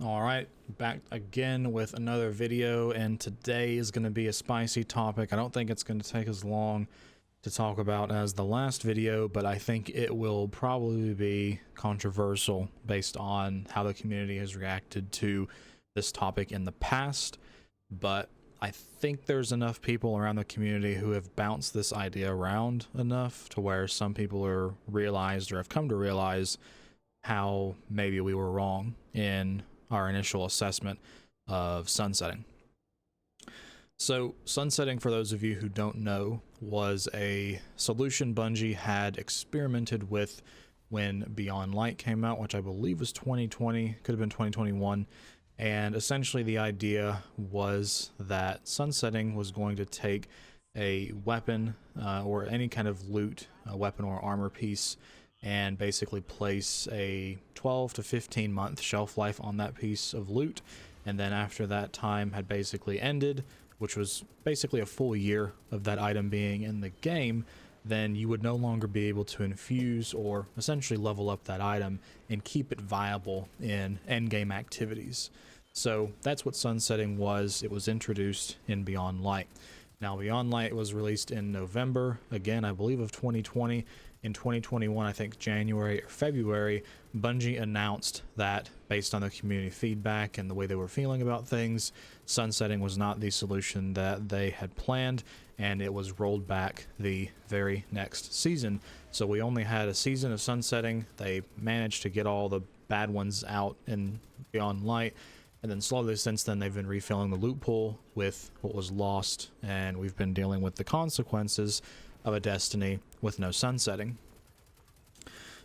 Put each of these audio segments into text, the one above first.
All right, back again with another video, and today is going to be a spicy topic. I don't think it's going to take as long to talk about as the last video, but I think it will probably be controversial based on how the community has reacted to this topic in the past. But I think there's enough people around the community who have bounced this idea around enough to where some people are realized or have come to realize how maybe we were wrong in our initial assessment of sunsetting. So sunsetting, for those of you who don't know, was a solution Bungie had experimented with when Beyond Light came out, which I believe was 2020, could have been 2021. And essentially the idea was that sunsetting was going to take a weapon or any kind of loot, a weapon or armor piece, and basically place a 12 to 15 month shelf life on that piece of loot. And then after that time had basically ended, which was basically a full year of that item being in the game, then you would no longer be able to infuse or essentially level up that item and keep it viable in endgame activities. So that's what sunsetting was. It was introduced in Beyond Light. Now, Beyond Light was released in November, again, I believe of 2020. In 2021, I think January or February, Bungie announced that based on the community feedback and the way they were feeling about things, sunsetting was not the solution that they had planned, and it was rolled back the very next season. So we only had a season of sunsetting. They managed to get all the bad ones out in Beyond Light, and then slowly since then they've been refilling the loot pool with what was lost, and we've been dealing with the consequences of a Destiny with no sunsetting.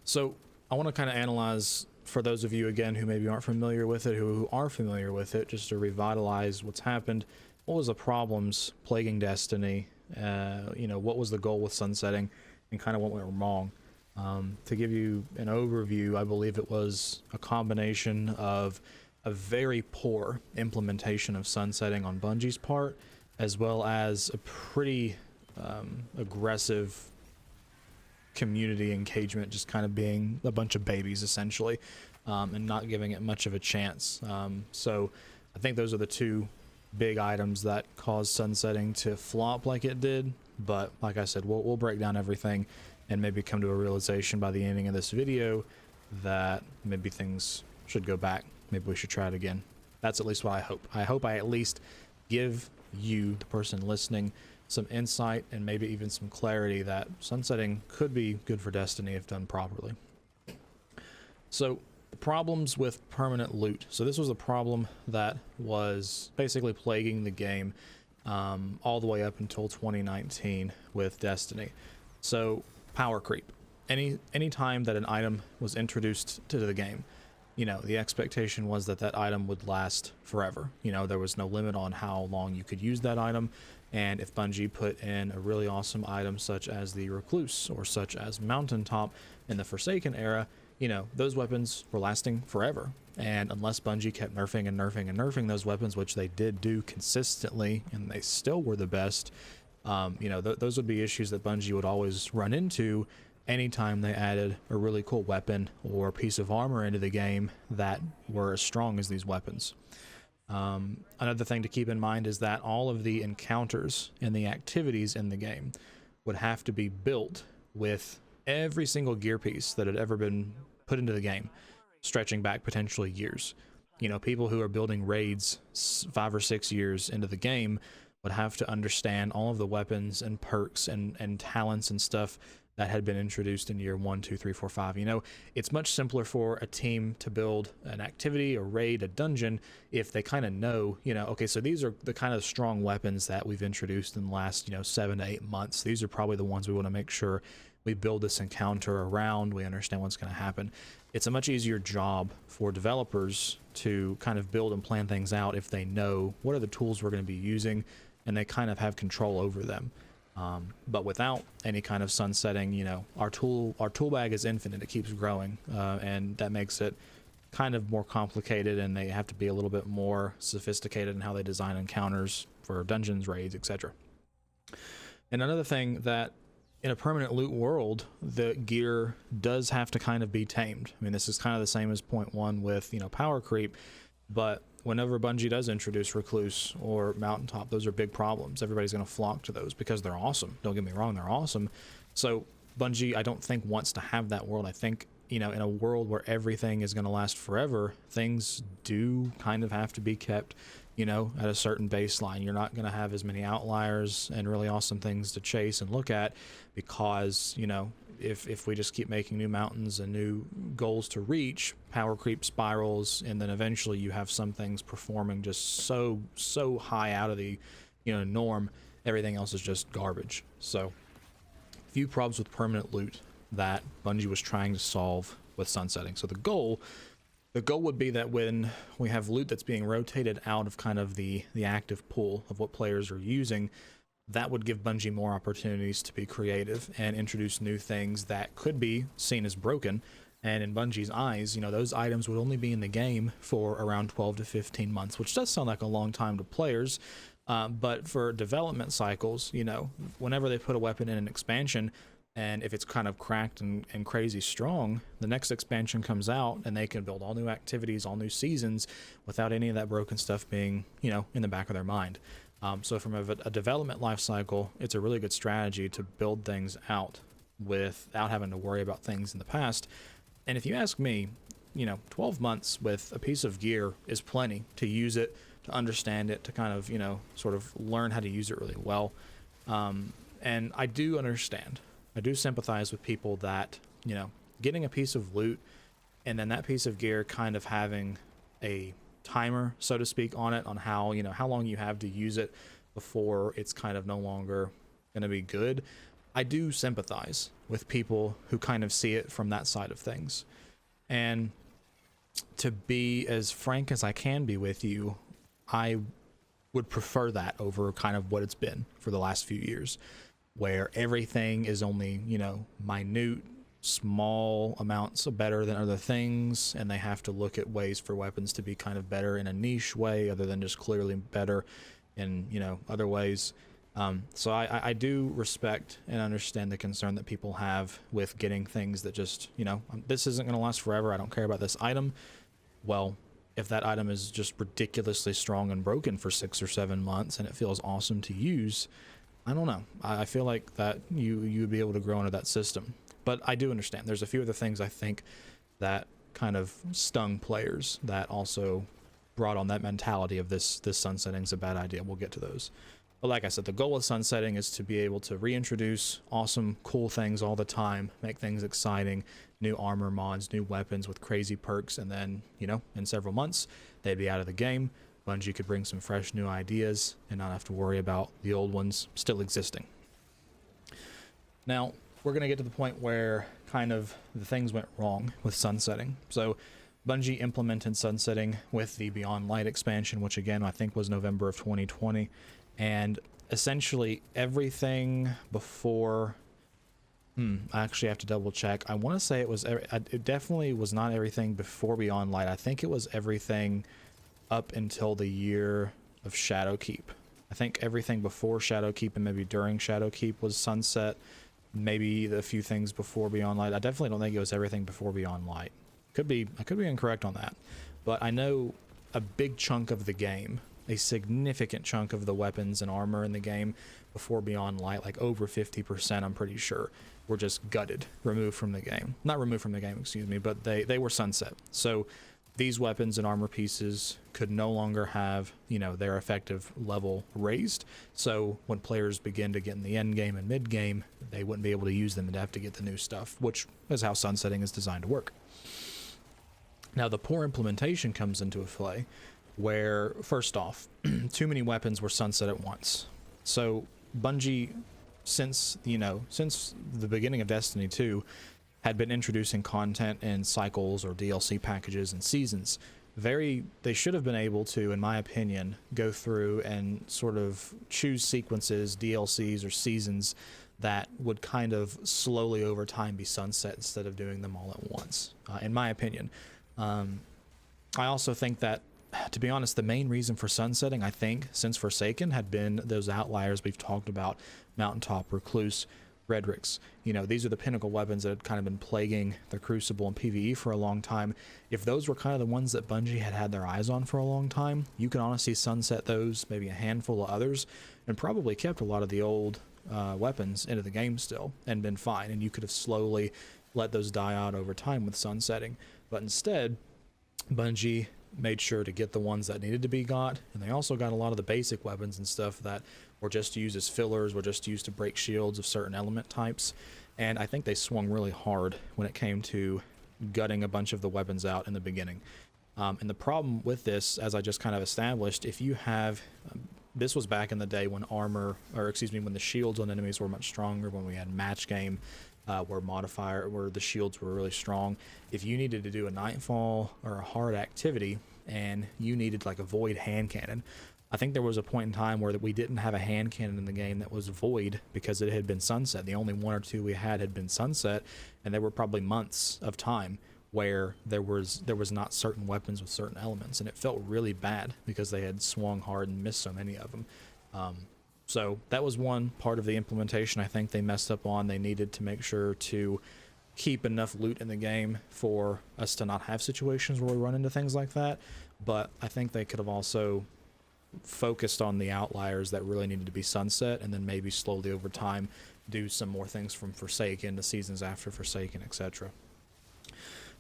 So I want to kind of analyze, for those of you again who maybe aren't familiar with it, who are familiar with it, just to revitalize what's happened. What was the problems plaguing Destiny? What was the goal with sunsetting, and kind of what went wrong? To give you an overview, I believe it was a combination of a very poor implementation of sunsetting on Bungie's part, as well as a pretty aggressive community engagement, just kind of being a bunch of babies essentially, and not giving it much of a chance. So I think those are the two big items that caused sunsetting to flop like it did. But like I said, we'll break down everything and maybe come to a realization by the ending of this video that maybe things should go back. Maybe we should try it again. That's at least what I hope. I hope I at least give you, the person listening, some insight and maybe even some clarity that sunsetting could be good for Destiny if done properly. So the problems with permanent loot. So this was a problem that was basically plaguing the game all the way up until 2019 with Destiny. So power creep. Any time that an item was introduced to the game, the expectation was that that item would last forever. There was no limit on how long you could use that item. And if Bungie put in a really awesome item such as the Recluse or such as Mountaintop in the Forsaken era, those weapons were lasting forever. And unless Bungie kept nerfing and nerfing and nerfing those weapons, which they did do consistently, and they still were the best, those would be issues that Bungie would always run into anytime they added a really cool weapon or piece of armor into the game that were as strong as these weapons. Another thing to keep in mind is that all of the encounters and the activities in the game would have to be built with every single gear piece that had ever been put into the game, stretching back potentially years. People who are building raids 5 or 6 years into the game would have to understand all of the weapons and perks and talents and stuff that had been introduced in year 1, 2, 3, 4, 5. It's much simpler for a team to build an activity, a raid, a dungeon, if they kind of know, okay, so these are the kind of strong weapons that we've introduced in the last, 7 to 8 months. These are probably the ones we want to make sure we build this encounter around. We understand what's going to happen. It's a much easier job for developers to kind of build and plan things out if they know what are the tools we're going to be using and they kind of have control over them. But without any kind of sunsetting, our tool bag is infinite. It keeps growing, and that makes it kind of more complicated, and they have to be a little bit more sophisticated in how they design encounters for dungeons, raids, etc. And another thing, that in a permanent loot world, the gear does have to kind of be tamed. I mean, this is kind of the same as point one with, power creep. But whenever Bungie does introduce Recluse or Mountaintop, those are big problems. Everybody's going to flock to those because they're awesome. Don't get me wrong, they're awesome. So Bungie, I don't think, wants to have that world. I think, you know, in a world where everything is going to last forever, things do kind of have to be kept, you know, at a certain baseline. You're not going to have as many outliers and really awesome things to chase and look at because, you know, if we just keep making new mountains and new goals to reach, power creep spirals, and then eventually you have some things performing just so high out of the, you know, norm, everything else is just garbage. So few problems with permanent loot that Bungie was trying to solve with sunsetting. So the goal would be that when we have loot that's being rotated out of kind of the active pool of what players are using, that would give Bungie more opportunities to be creative and introduce new things that could be seen as broken. And in Bungie's eyes, you know, those items would only be in the game for around 12 to 15 months, which does sound like a long time to players. But for development cycles, you know, whenever they put a weapon in an expansion, and if it's kind of cracked and crazy strong, the next expansion comes out and they can build all new activities, all new seasons without any of that broken stuff being, you know, in the back of their mind. So from a development life cycle, it's a really good strategy to build things out without having to worry about things in the past. And if you ask me, you know, 12 months with a piece of gear is plenty to use it, to understand it, to kind of, you know, sort of learn how to use it really well. And I do understand. I do sympathize with people that, you know, getting a piece of loot and then that piece of gear kind of having a timer, so to speak, on it, on how, you know, how long you have to use it before it's kind of no longer going to be good. I do sympathize with people who kind of see it from that side of things. And to be as frank as I can be with you, I would prefer that over kind of what it's been for the last few years, where everything is only, you know, minute, small amounts of better than other things, and they have to look at ways for weapons to be kind of better in a niche way other than just clearly better in, you know, other ways. So I do respect and understand the concern that people have with getting things that just, you know, this isn't going to last forever, I don't care about this item. Well, if that item is just ridiculously strong and broken for 6 or 7 months and it feels awesome to use, I don't know. I feel like that you would be able to grow into that system. But I do understand. There's a few other things I think that kind of stung players that also brought on that mentality of this sunsetting's a bad idea. We'll get to those. But like I said, the goal of sunsetting is to be able to reintroduce awesome, cool things all the time, make things exciting, new armor mods, new weapons with crazy perks, and then, you know, in several months, they'd be out of the game. Bungie could bring some fresh new ideas and not have to worry about the old ones still existing. Now, we're going to get to the point where kind of the things went wrong with sunsetting. So Bungie implemented sunsetting with the Beyond Light expansion, which again, I think was November of 2020. And essentially everything before, I actually have to double check. I want to say it definitely was not everything before Beyond Light. I think it was everything up until the year of Shadowkeep. I think everything before Shadowkeep and maybe during Shadowkeep was sunset. Maybe the few things before Beyond Light. I definitely don't think it was everything before Beyond Light. I could be incorrect on that. But I know a big chunk of the game, a significant chunk of the weapons and armor in the game before Beyond Light, like over 50%, I'm pretty sure, were just gutted, removed from the game. Not removed from the game, excuse me, but they were sunset. So these weapons and armor pieces could no longer have, you know, their effective level raised. So when players begin to get in the end game and mid game, they wouldn't be able to use them and have to get the new stuff, which is how sunsetting is designed to work. Now the poor implementation comes into play where, first off, too many weapons were sunset at once. So Bungie, since the beginning of Destiny 2, had been introducing content in cycles or DLC packages and seasons. They should have been able to, in my opinion, go through and sort of choose sequences, DLCs or seasons that would kind of slowly over time be sunset instead of doing them all at once, in my opinion. I also think that, to be honest, the main reason for sunsetting, I think, since Forsaken had been those outliers we've talked about, Mountaintop, Recluse, Redrix. You know, these are the pinnacle weapons that had kind of been plaguing the Crucible and PvE for a long time. If those were kind of the ones that Bungie had their eyes on for a long time, you can honestly sunset those, maybe a handful of others, and probably kept a lot of the old weapons into the game still and been fine, and you could have slowly let those die out over time with sunsetting. But instead, Bungie made sure to get the ones that needed to be got, and they also got a lot of the basic weapons and stuff that were just used as fillers, were just used to break shields of certain element types. And I think they swung really hard when it came to gutting a bunch of the weapons out in the beginning. And the problem with this, as I just kind of established, if you have this was back in the day when when the shields on enemies were much stronger, when we had match game where the shields were really strong. If you needed to do a nightfall or a hard activity and you needed like a void hand cannon, I think there was a point in time where we didn't have a hand cannon in the game that was void because it had been sunset. The only one or two we had been sunset, and there were probably months of time where there was not certain weapons with certain elements, and it felt really bad because they had swung hard and missed so many of them. So that was one part of the implementation I think they messed up on. They needed to make sure to keep enough loot in the game for us to not have situations where we run into things like that. But I think they could have also focused on the outliers that really needed to be sunset, and then maybe slowly over time do some more things from Forsaken to seasons after Forsaken, etc.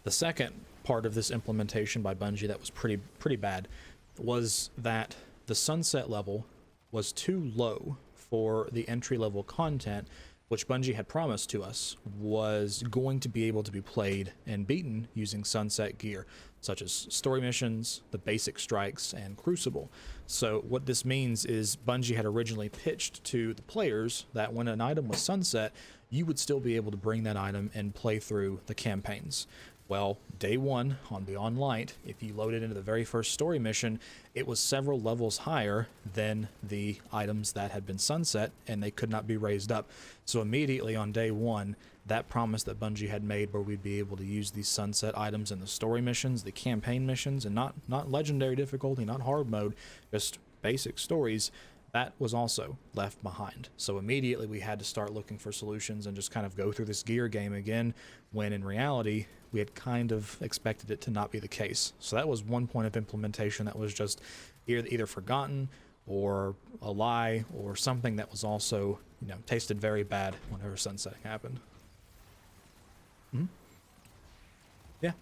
The second part of this implementation by Bungie that was pretty bad was that the sunset level was too low for the entry-level content, which Bungie had promised to us was going to be able to be played and beaten using sunset gear, such as story missions, the basic strikes, and Crucible. So what this means is Bungie had originally pitched to the players that when an item was sunset, you would still be able to bring that item and play through the campaigns. Well, day one on Beyond Light, if you loaded into the very first story mission, it was several levels higher than the items that had been sunset, and they could not be raised up. So immediately on day one, that promise that Bungie had made where we'd be able to use these sunset items in the story missions, the campaign missions, and not legendary difficulty, not hard mode, just basic stories, that was also left behind. So immediately we had to start looking for solutions and just kind of go through this gear game again, when in reality we had kind of expected it to not be the case. So that was one point of implementation that was just either forgotten or a lie or something that was also, tasted very bad whenever sunsetting happened. Yeah.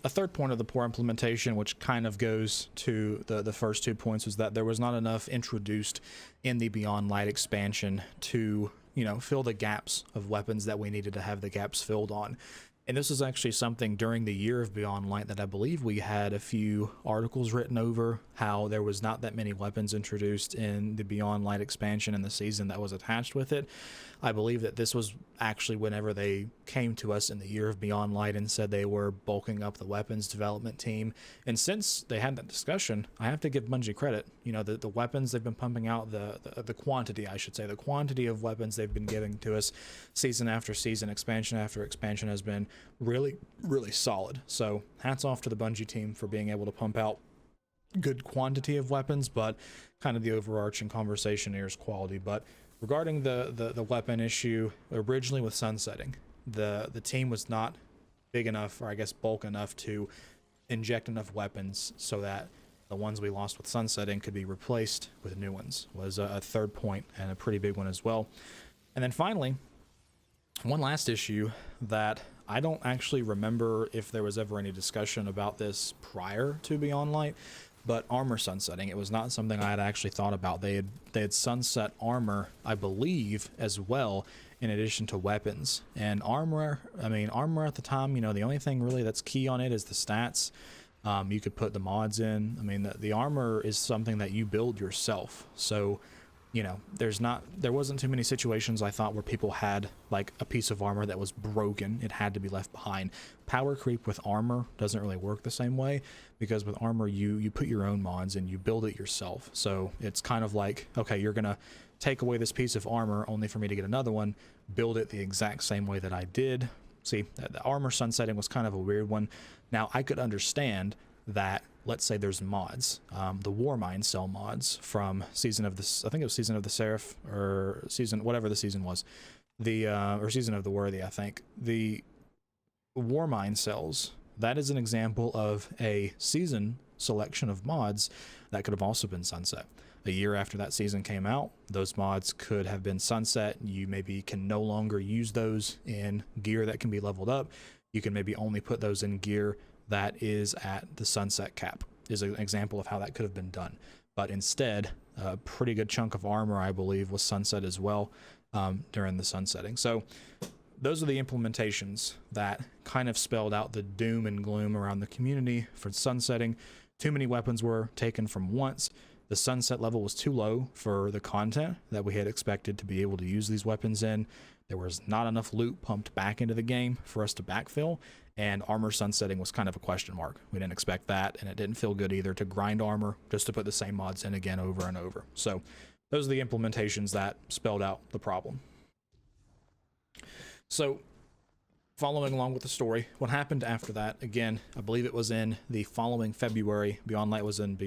A third point of the poor implementation, which kind of goes to the first 2 points, was that there was not enough introduced in the Beyond Light expansion to, fill the gaps of weapons that we needed to have the gaps filled on. And this is actually something during the year of Beyond Light that I believe we had a few articles written over, how there was not that many weapons introduced in the Beyond Light expansion and the season that was attached with it. I believe that this was actually whenever they came to us in the year of Beyond Light and said they were bulking up the weapons development team. And since they had that discussion, I have to give Bungie credit. The weapons they've been pumping out, the quantity, I should say, the quantity of weapons they've been giving to us season after season, expansion after expansion has been really, really solid. So hats off to the Bungie team for being able to pump out good quantity of weapons, but kind of the overarching conversation here is quality. But regarding the weapon issue, originally with sunsetting, the team was not big enough, or I guess bulk enough, to inject enough weapons so that the ones we lost with sunsetting could be replaced with new ones, was a third point, and a pretty big one as well. And then finally, one last issue that I don't actually remember if there was ever any discussion about this prior to Beyond Light, but armor sunsetting. It was not something I had actually thought about. They had sunset armor, I believe, as well, in addition to weapons. And armor at the time, the only thing really that's key on it is the stats. You could put the mods in. The armor is something that you build yourself. So, there wasn't too many situations I thought where people had like a piece of armor that was broken. It had to be left behind. Power creep with armor doesn't really work the same way, because with armor you put your own mods and you build it yourself. So it's kind of like, okay, you're gonna take away this piece of armor only for me to get another one, build it the exact same way that I did. See, the armor sunsetting was kind of a weird one. Now I could understand that let's say there's mods, the War Mindcell mods from Season of the, I think it was Season of the Seraph, or season, whatever the season was, the or Season of the Worthy, I think. The War Mindcells, that is an example of a season selection of mods that could have also been sunset. A year after that season came out, those mods could have been sunset. You maybe can no longer use those in gear that can be leveled up. You can maybe only put those in gear that is at the sunset cap, is an example of how that could have been done. But instead, a pretty good chunk of armor, I believe, was sunset as well during the sunsetting. So those are the implementations that kind of spelled out the doom and gloom around the community for sunsetting. Too many weapons were taken from once. The sunset level was too low for the content that we had expected to be able to use these weapons in. There was not enough loot pumped back into the game for us to backfill, and armor sunsetting was kind of a question mark. We didn't expect that, and it didn't feel good either to grind armor just to put the same mods in again over and over. So those are the implementations that spelled out the problem. So following along with the story, what happened after that, again, I believe it was in the following February. Beyond Light was in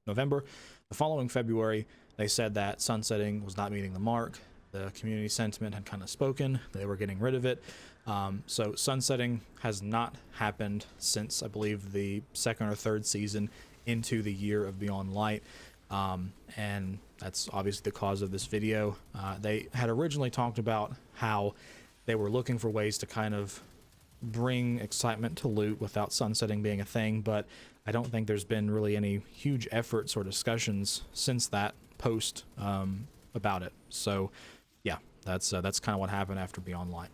November. The following February, they said that sunsetting was not meeting the mark. The community sentiment had kind of spoken. They were getting rid of it. So sunsetting has not happened since, I believe, the second or third season into the year of Beyond Light. And that's obviously the cause of this video. They had originally talked about how they were looking for ways to kind of bring excitement to loot without sunsetting being a thing, but I don't think there's been really any huge efforts or discussions since that post about it. So yeah, that's kind of what happened after Beyond Light.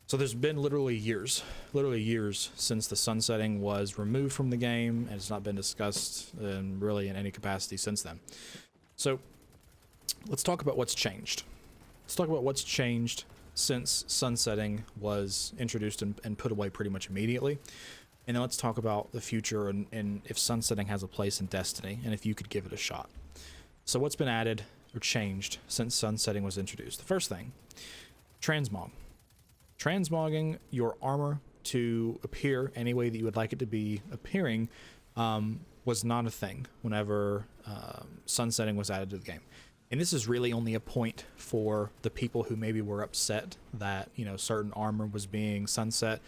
So there's been literally years since the sunsetting was removed from the game, and it's not been discussed really in any capacity since then. So let's talk about what's changed. Let's talk about what's changed since sunsetting was introduced and put away pretty much immediately. And then let's talk about the future and if sunsetting has a place in Destiny and if you could give it a shot. So what's been added or changed since sunsetting was introduced? The first thing, transmog. Transmogging your armor to appear any way that you would like it to be appearing was not a thing whenever sunsetting was added to the game. And this is really only a point for the people who maybe were upset that, you know, certain armor was being sunset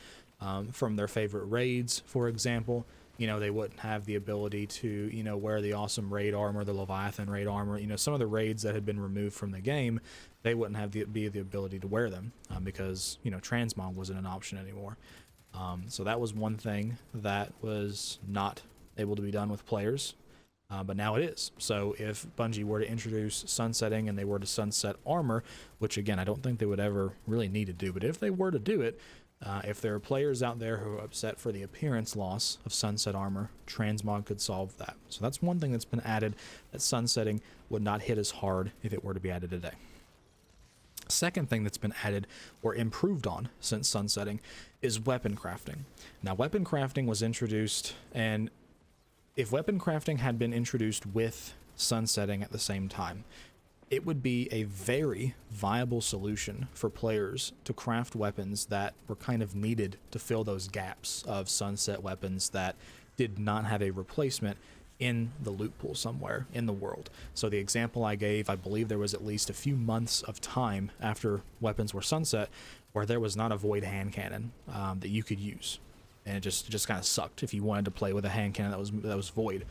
from their favorite raids, for example. You know, they wouldn't have the ability to, you know, wear the awesome raid armor, the Leviathan raid armor. You know, some of the raids that had been removed from the game, they wouldn't have the ability to wear them because, you know, transmog wasn't an option anymore. So that was one thing that was not able to be done with players. But now it is. So if Bungie were to introduce sunsetting and they were to sunset armor, which again, I don't think they would ever really need to do, but if they were to do it, if there are players out there who are upset for the appearance loss of sunset armor, transmog could solve that. So that's one thing that's been added, that sunsetting would not hit as hard if it were to be added today. Second thing that's been added or improved on since sunsetting is weapon crafting. Now, weapon crafting was introduced, and if weapon crafting had been introduced with sunsetting at the same time, it would be a very viable solution for players to craft weapons that were kind of needed to fill those gaps of sunset weapons that did not have a replacement in the loot pool somewhere in the world. So the example I gave, I believe there was at least a few months of time after weapons were sunset where there was not a void hand cannon that you could use. And it just kind of sucked if you wanted to play with a hand cannon that was void.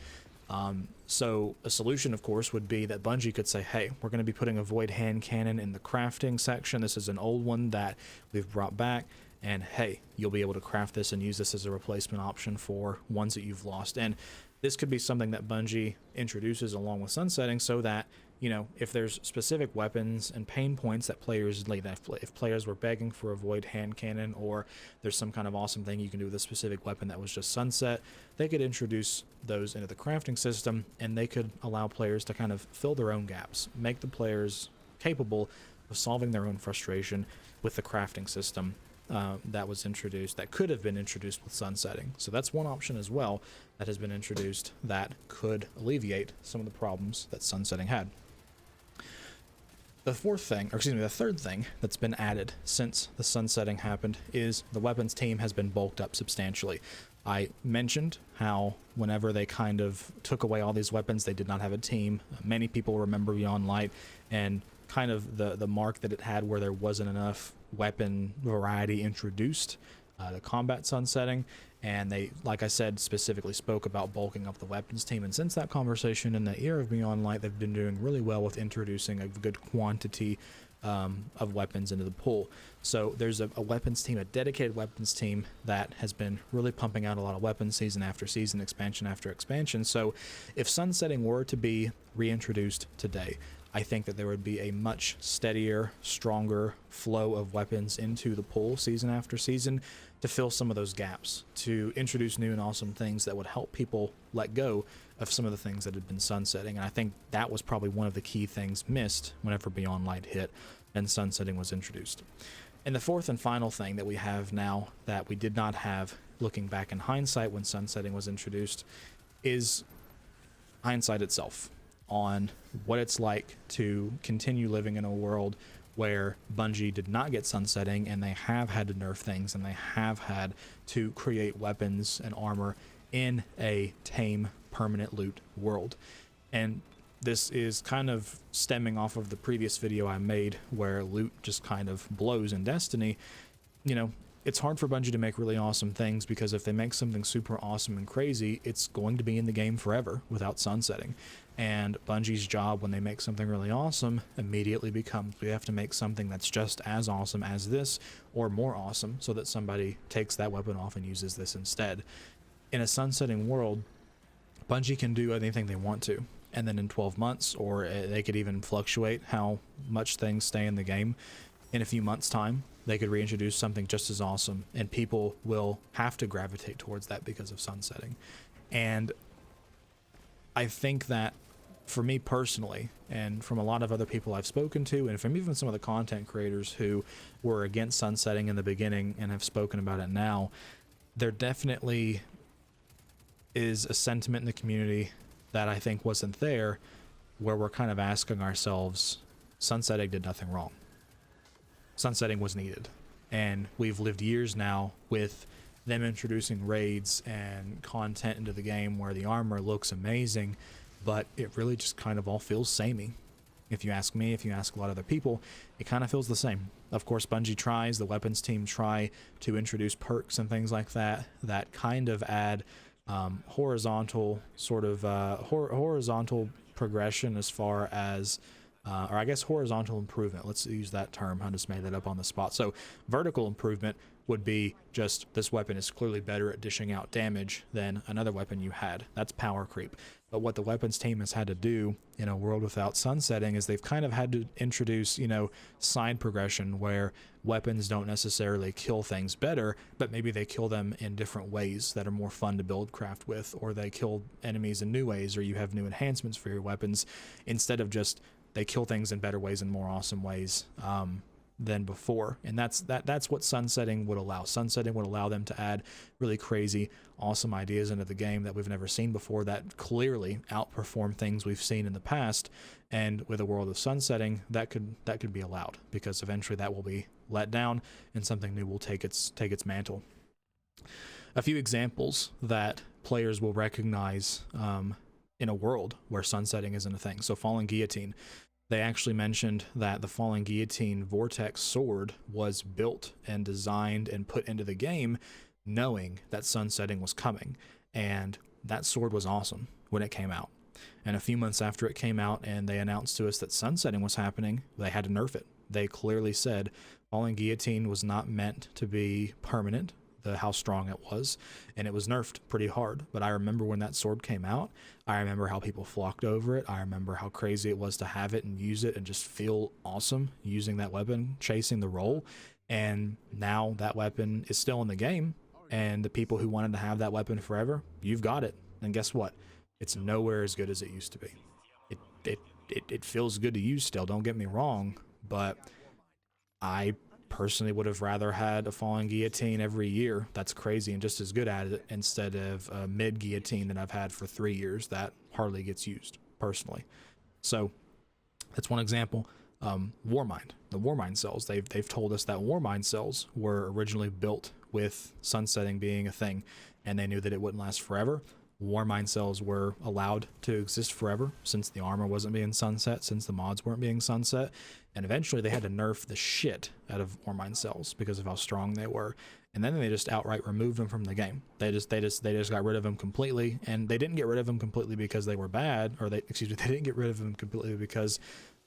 So a solution, of course, would be that Bungie could say, hey, we're going to be putting a void hand cannon in the crafting section. This is an old one that we've brought back. And hey, you'll be able to craft this and use this as a replacement option for ones that you've lost. And this could be something that Bungie introduces along with sunsetting so that, you know, if there's specific weapons and pain points that players need, if players were begging for a void hand cannon, or there's some kind of awesome thing you can do with a specific weapon that was just sunset, they could introduce those into the crafting system, and they could allow players to kind of fill their own gaps, make the players capable of solving their own frustration with the crafting system that was introduced, that could have been introduced with sunsetting. So that's one option as well that has been introduced that could alleviate some of the problems that sunsetting had. The third thing that's been added since the sunsetting happened is the weapons team has been bulked up substantially. I mentioned how whenever they kind of took away all these weapons, they did not have a team. Many people remember Beyond Light and kind of the mark that it had where there wasn't enough weapon variety introduced to combat sunsetting. And they, like I said, specifically spoke about bulking up the weapons team. And since that conversation in the era of Beyond Light, they've been doing really well with introducing a good quantity of weapons into the pool. So there's a weapons team, a dedicated weapons team that has been really pumping out a lot of weapons season after season, expansion after expansion. So if sunsetting were to be reintroduced today, I think that there would be a much steadier, stronger flow of weapons into the pool season after season to fill some of those gaps, to introduce new and awesome things that would help people let go of some of the things that had been sunsetting. And I think that was probably one of the key things missed whenever Beyond Light hit and sunsetting was introduced. And the fourth and final thing that we have now that we did not have looking back in hindsight when sunsetting was introduced is hindsight itself on what it's like to continue living in a world where Bungie did not get sunsetting and they have had to nerf things and they have had to create weapons and armor in a tame permanent loot world. And this is kind of stemming off of the previous video I made where loot just kind of blows in Destiny. You know, it's hard for Bungie to make really awesome things because if they make something super awesome and crazy, it's going to be in the game forever without sunsetting. And Bungie's job when they make something really awesome immediately becomes we have to make something that's just as awesome as this or more awesome so that somebody takes that weapon off and uses this instead. In a sunsetting world, Bungie can do anything they want to. And then in 12 months, or they could even fluctuate how much things stay in the game. In a few months' time, they could reintroduce something just as awesome, and people will have to gravitate towards that because of sunsetting. And I think that for me personally, and from a lot of other people I've spoken to, and from even some of the content creators who were against sunsetting in the beginning and have spoken about it now, there definitely is a sentiment in the community that I think wasn't there, where we're kind of asking ourselves, sunsetting did nothing wrong. Sunsetting was needed. And we've lived years now with them introducing raids and content into the game where the armor looks amazing, but it really just kind of all feels samey. If you ask me, if you ask a lot of other people, it kind of feels the same. Of course, Bungie tries, the weapons team try to introduce perks and things like that that kind of add horizontal sort of horizontal progression as far as or I guess horizontal improvement. Let's use that term. I just made that up on the spot. So vertical improvement would be just this weapon is clearly better at dishing out damage than another weapon you had. That's power creep. But what the weapons team has had to do in a world without sunsetting is they've kind of had to introduce, you know, side progression where weapons don't necessarily kill things better, but maybe they kill them in different ways that are more fun to build craft with, or they kill enemies in new ways, or you have new enhancements for your weapons instead of just they kill things in better ways and more awesome ways than before. And that's what sunsetting would allow. Sunsetting would allow them to add really crazy, awesome ideas into the game that we've never seen before that clearly outperform things we've seen in the past. And with a world of sunsetting, that could be allowed, because eventually that will be let down and something new will take its mantle. A few examples that players will recognize in a world where sunsetting isn't a thing. So Fallen Guillotine. They actually mentioned that the Fallen Guillotine Vortex sword was built and designed and put into the game knowing that sunsetting was coming. And that sword was awesome when it came out. And a few months after it came out and they announced to us that sunsetting was happening, they had to nerf it. They clearly said Fallen Guillotine was not meant to be permanent, how strong it was, and it was nerfed pretty hard. But I remember when that sword came out, I remember how people flocked over it. I remember how crazy it was to have it and use it and just feel awesome using that weapon, chasing the role. And now that weapon is still in the game, and the people who wanted to have that weapon forever, you've got it. And guess what? It's nowhere as good as it used to be. It feels good to use still, don't get me wrong, but I personally would have rather had a Fallen Guillotine every year that's crazy and just as good at it, instead of a mid guillotine that I've had for 3 years that hardly gets used personally. So that's one example. Warmind, the Warmind cells, they've told us that Warmind cells were originally built with sunsetting being a thing, and they knew that it wouldn't last forever. Warmind cells were allowed to exist forever since the armor wasn't being sunset, since the mods weren't being sunset, and eventually they had to nerf the shit out of Warmind cells because of how strong they were. And then they just outright removed them from the game. They just got rid of them completely, and they didn't get rid of them completely because they were bad, or they didn't get rid of them completely because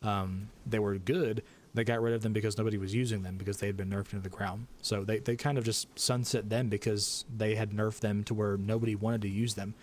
they were good. They got rid of them because nobody was using them because they had been nerfed into the ground. So they kind of just sunset them because they had nerfed them to where nobody wanted to use them.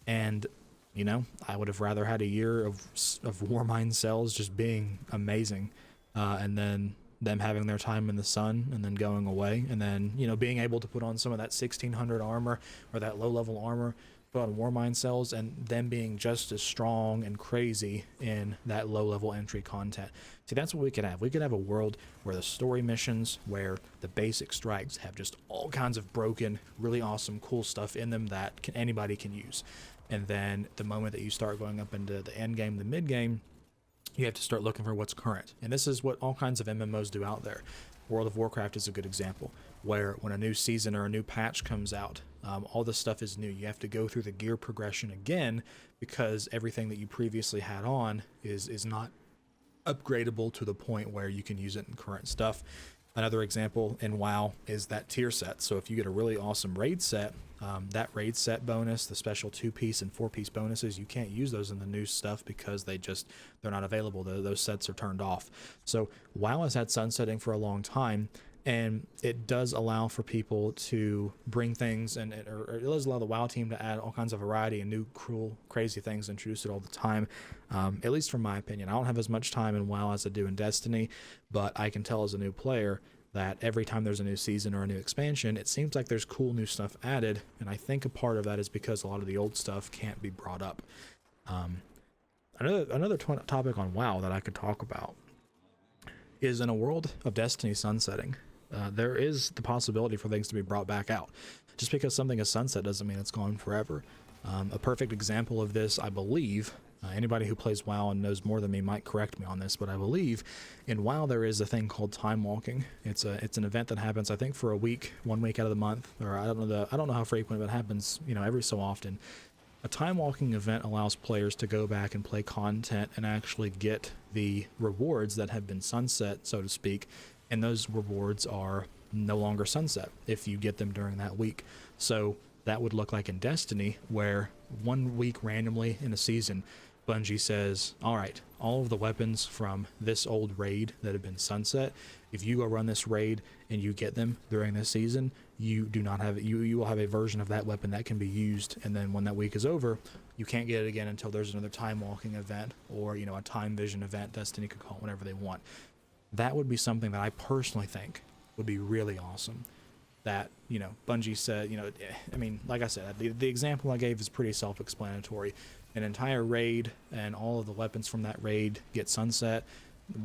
And, you know, I would have rather had a year of Warmind cells just being amazing, and then them having their time in the sun and then going away, and then, you know, being able to put on some of that 1600 armor or that low level armor, put on Warmind cells, and them being just as strong and crazy in that low level entry content. See, that's what we could have. We could have a world where the story missions, where the basic strikes have just all kinds of broken, really awesome, cool stuff in them that anybody can use. And then the moment that you start going up into the end game, the mid game, you have to start looking for what's current. And this is what all kinds of MMOs do out there. World of Warcraft is a good example, where when a new season or a new patch comes out, all this stuff is new. You have to go through the gear progression again because everything that you previously had on is not upgradable to the point where you can use it in current stuff. Another example in WoW is that tier set. So if you get a really awesome raid set, that raid set bonus, the special 2-piece and 4-piece bonuses, you can't use those in the new stuff because they're not available. Those sets are turned off. So WoW has had sunsetting for a long time, and it does allow for people to bring things, and it does allow the WoW team to add all kinds of variety and new, cruel, crazy things, introduce it all the time. At least from my opinion. I don't have as much time in WoW as I do in Destiny, but I can tell as a new player that every time there's a new season or a new expansion, it seems like there's cool new stuff added, and I think a part of that is because a lot of the old stuff can't be brought up. Another topic on WoW that I could talk about is, in a world of Destiny sunsetting, there is the possibility for things to be brought back out. Just because something is sunset doesn't mean it's gone forever. A perfect example of this, I believe, anybody who plays WoW and knows more than me might correct me on this, but I believe in WoW there is a thing called time walking. It's an event that happens, I think, for a week, 1 week out of the month, or I don't know how frequent, but it happens, you know, every so often. A time walking event allows players to go back and play content and actually get the rewards that have been sunset, so to speak, and those rewards are no longer sunset if you get them during that week. So that would look like in Destiny, where 1 week randomly in a season, Bungie says, all right, all of the weapons from this old raid that have been sunset, if you go run this raid and you get them during this season, you do not have it. You will have a version of that weapon that can be used, and then when that week is over, you can't get it again until there's another time walking event, or, you know, a time vision event. Destiny could call it whatever they want. That would be something that I personally think would be really awesome. That, you know, Bungie said, you know, I mean, like I said, the example I gave is pretty self-explanatory. An entire raid and all of the weapons from that raid get sunset.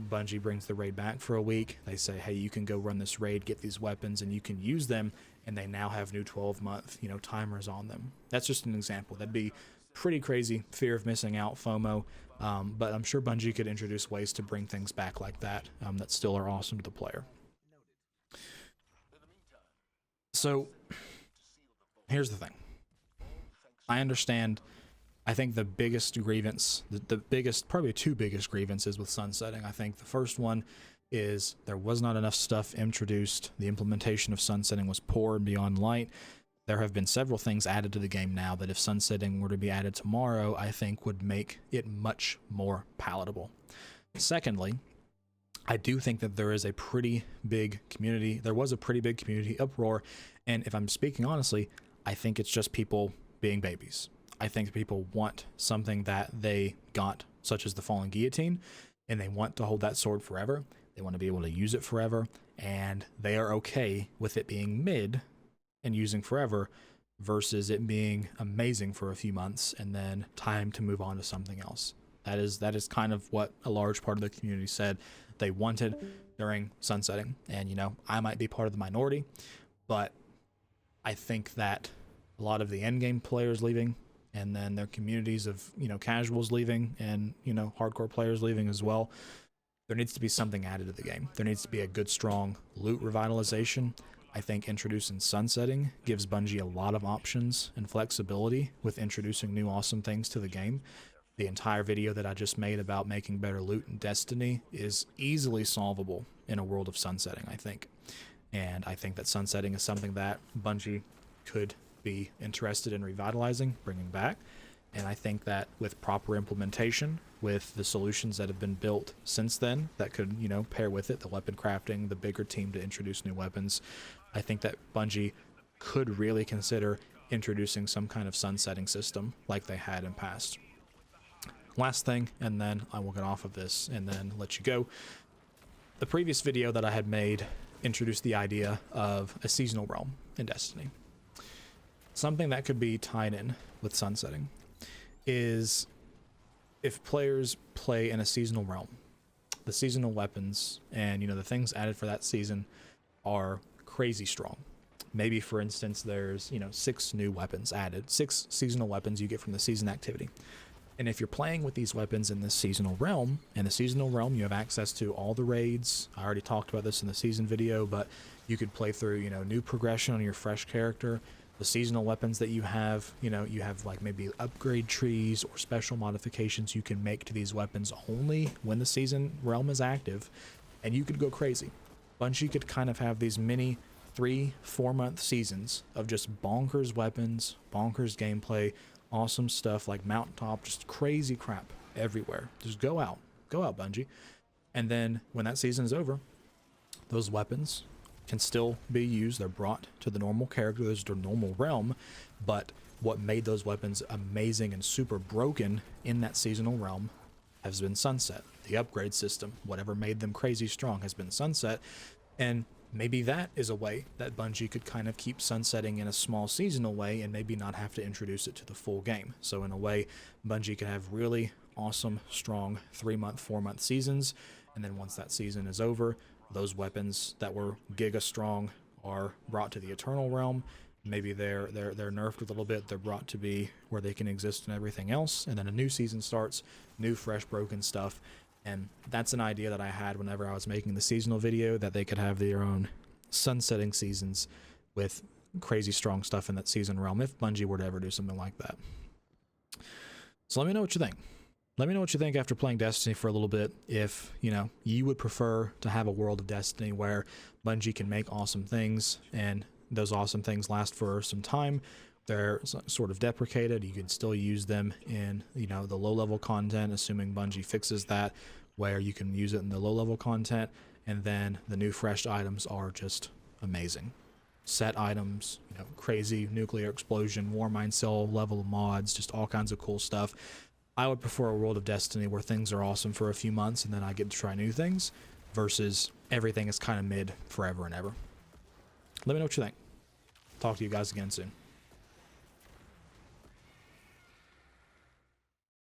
Bungie brings the raid back for a week. They say, hey, you can go run this raid, get these weapons, and you can use them, and they now have new 12-month, you know, timers on them. That's just an example. That'd be pretty crazy, fear of missing out, FOMO, but I'm sure Bungie could introduce ways to bring things back like that that still are awesome to the player. So here's the thing. I understand. I think the biggest grievance, the biggest, probably two biggest grievances with sunsetting. I think the first one is there was not enough stuff introduced. The implementation of sunsetting was poor and beyond light. There have been several things added to the game now that if sunsetting were to be added tomorrow, I think would make it much more palatable. Secondly, I do think that there is a pretty big community. There was a pretty big community uproar. And if I'm speaking honestly, I think it's just people being babies. I think people want something that they got, such as the Fallen Guillotine, and they want to hold that sword forever. They want to be able to use it forever, and they are okay with it being mid and using forever versus it being amazing for a few months and then time to move on to something else. That is kind of what a large part of the community said they wanted during sunsetting. And, you know, I might be part of the minority, but I think that a lot of the endgame players leaving, and then their communities of, you know, casuals leaving, and, you know, hardcore players leaving as well, there needs to be something added to the game. There needs to be a good, strong loot revitalization. I think introducing sunsetting gives Bungie a lot of options and flexibility with introducing new awesome things to the game. The entire video that I just made about making better loot in Destiny is easily solvable in a world of sunsetting, I think. And I think that sunsetting is something that Bungie could be interested in revitalizing, bringing back. And I think that with proper implementation, with the solutions that have been built since then that could, you know, pair with it, the weapon crafting, the bigger team to introduce new weapons, I think that Bungie could really consider introducing some kind of sunsetting system like they had in past. Last thing, and then I will get off of this and then let you go. The previous video that I had made introduced the idea of a seasonal realm in Destiny. Something that could be tied in with sunsetting is if players play in a seasonal realm, the seasonal weapons and, you know, the things added for that season are crazy strong. Maybe, for instance, there's, you know, 6 new weapons added, 6 seasonal weapons you get from the season activity. And if you're playing with these weapons in this seasonal realm, in the seasonal realm, you have access to all the raids. I already talked about this in the season video, but you could play through, you know, new progression on your fresh character. The seasonal weapons that you have, you know, you have like maybe upgrade trees or special modifications you can make to these weapons only when the season realm is active, and you could go crazy. Bungie could kind of have these mini 3-4 month seasons of just bonkers weapons, bonkers gameplay, awesome stuff like mountaintop, just crazy crap everywhere. Just go out Bungie. And then when that season is over, those weapons can still be used. They're brought to the normal characters, their normal realm, but what made those weapons amazing and super broken in that seasonal realm has been sunset. The upgrade system, whatever made them crazy strong, has been sunset. And maybe that is a way that Bungie could kind of keep sunsetting in a small seasonal way and maybe not have to introduce it to the full game. So in a way, Bungie could have really awesome, strong 3-month, 4-month seasons. And then once that season is over, those weapons that were giga strong are brought to the Eternal Realm. Maybe they're nerfed a little bit. They're brought to be where they can exist and everything else. And then a new season starts, new, fresh, broken stuff. And that's an idea that I had whenever I was making the seasonal video, that they could have their own sunsetting seasons with crazy strong stuff in that season realm if Bungie were to ever do something like that. So let me know what you think. Let me know what you think after playing Destiny for a little bit. If, you know, you would prefer to have a world of Destiny where Bungie can make awesome things and those awesome things last for some time. They're sort of deprecated. You can still use them in, you know, the low-level content, assuming Bungie fixes that, where you can use it in the low-level content, and then the new fresh items are just amazing. Set items, you know, crazy nuclear explosion, Warmind cell level mods, just all kinds of cool stuff. I would prefer a world of Destiny where things are awesome for a few months and then I get to try new things, versus everything is kind of mid forever and ever. Let me know what you think. Talk to you guys again soon.